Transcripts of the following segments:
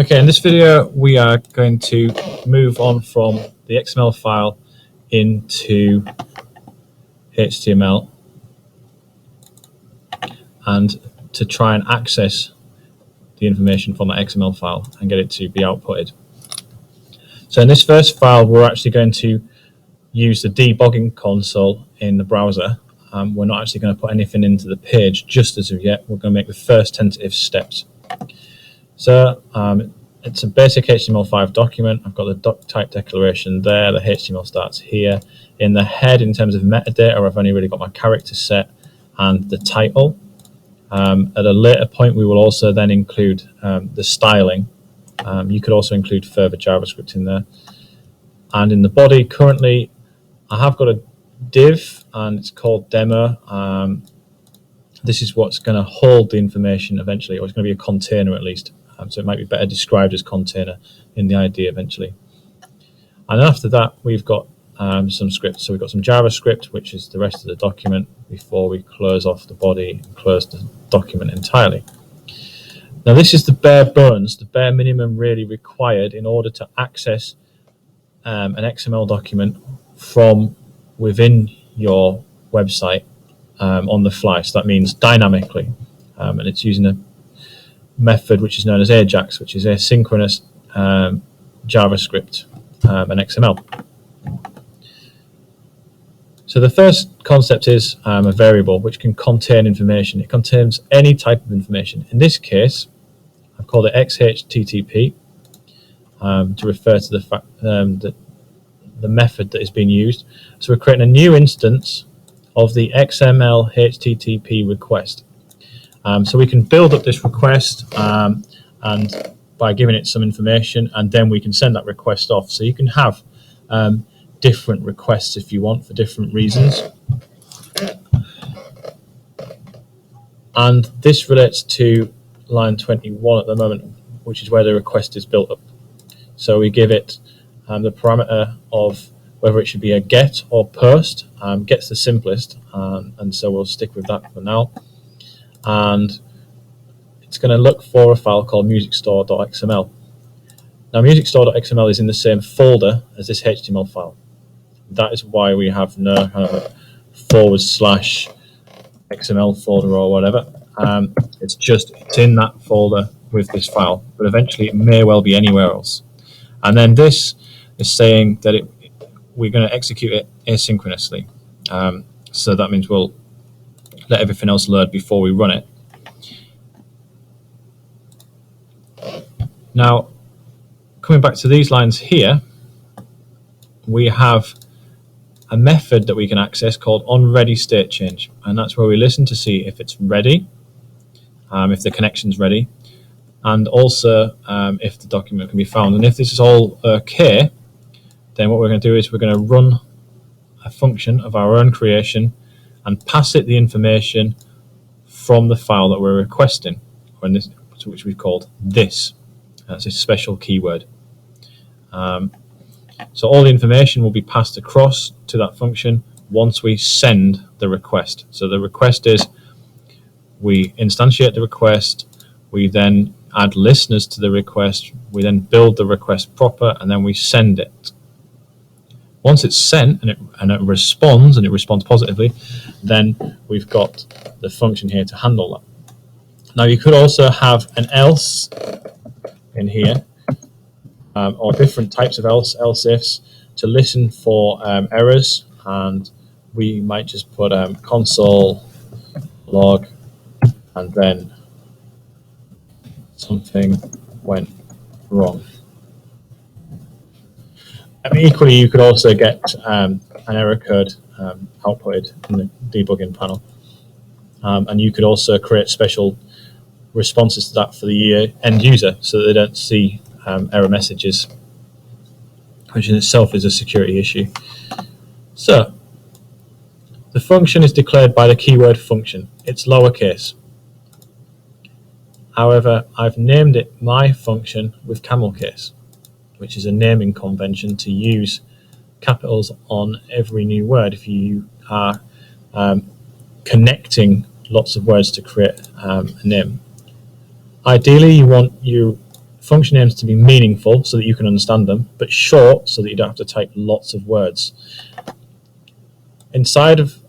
Okay, in this video we are going to move on from the XML file into HTML and to try and access the information from that XML file and get it to be outputted. So in this first file we're actually going to use the debugging console in the browser. We're not actually going to put anything into the page just as of yet. We're going to make the first tentative steps. So it's a basic HTML5 document. I've got the doc type declaration there. The HTML starts here. In the head, in terms of metadata, I've only really got my character set and the title. At a later point, we will also then include the styling. You could also include further JavaScript in there. And in the body, currently, I have got a div, and it's called demo. This is what's going to hold the information eventually, or it's going to be a container at least. So it might be better described as container in the ID eventually. And after that, we've got some scripts. So we've got some JavaScript, which is the rest of the document before we close off the body and close the document entirely. Now this is the bare bones, the bare minimum really required in order to access an XML document from within your website on the fly. So that means dynamically, and it's using a method which is known as AJAX, which is asynchronous JavaScript and XML. So the first concept is a variable which can contain information. It contains any type of information. In this case, I've called it XHTTP to refer to the fact that the method that is being used. So we're creating a new instance of the XML HTTP request. So we can build up this request and by giving it some information, and then we can send that request off. So you can have different requests if you want for different reasons. And this relates to line 21 at the moment, which is where the request is built up. So we give it the parameter of whether it should be a get or post. Get's the simplest, and so we'll stick with that for now. And it's going to look for a file called musicstore.xml. Now musicstore.xml is in the same folder as this HTML file. That is why we have no kind of a / XML folder or whatever. It's in that folder with this file, but eventually it may well be anywhere else. And then this is saying that we're going to execute it asynchronously. So that means we'll let everything else load before we run it. Now, coming back to these lines here, we have a method that we can access called onReadyStateChange, and that's where we listen to see if it's ready, if the connection's ready, and also if the document can be found. And if this is all okay, then what we're going to do is we're going to run a function of our own creation and pass it the information from the file that we're requesting, or in this, which we've called this. That's a special keyword. So all the information will be passed across to that function once we send the request. So the request is, we instantiate the request, we then add listeners to the request, we then build the request proper, and then we send it. Once it's sent and it responds positively, then we've got the function here to handle that. Now you could also have an else in here, or different types of else ifs to listen for errors, and we might just put console log and then something went wrong. And equally, you could also get an error code outputted in the debugging panel. And you could also create special responses to that for the end user so that they don't see error messages, which in itself is a security issue. So the function is declared by the keyword function. It's lowercase. However, I've named it my function with camel case, which is a naming convention to use capitals on every new word if you are connecting lots of words to create a name. Ideally, you want your function names to be meaningful so that you can understand them, but short so that you don't have to type lots of words. Inside of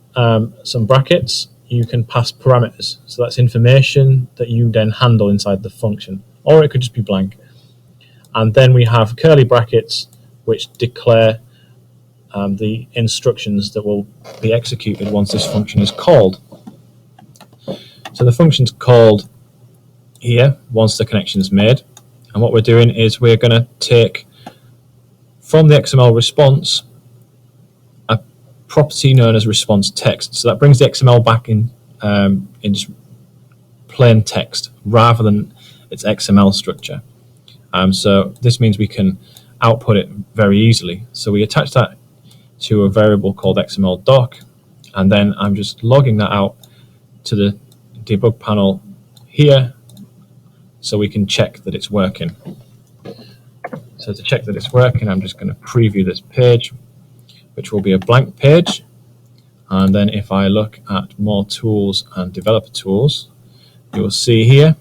some brackets, you can pass parameters. So that's information that you then handle inside the function, or it could just be blank. And then we have curly brackets which declare the instructions that will be executed once this function is called. So the function's called here once the connection is made. And what we're doing is we're going to take from the XML response a property known as response text. So that brings the XML back in just plain text rather than its XML structure. So this means we can output it very easily. So we attach that to a variable called XML doc, and then I'm just logging that out to the debug panel here so we can check that it's working. So to check that it's working, I'm just going to preview this page, which will be a blank page. And then if I look at more tools and developer tools, you'll see here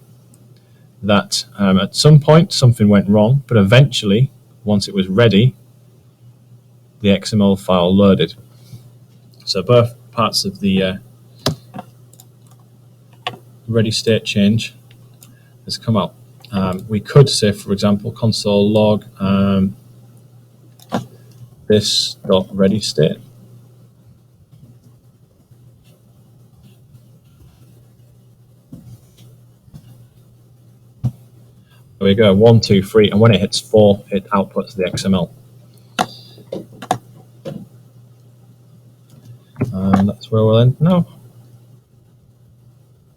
that at some point something went wrong, but eventually, once it was ready, the XML file loaded. So both parts of the ready state change has come out. We could say, for example, console log this dot ready state. There we go, 1, 2, 3, and when it hits 4, it outputs the XML. And that's where we'll end now.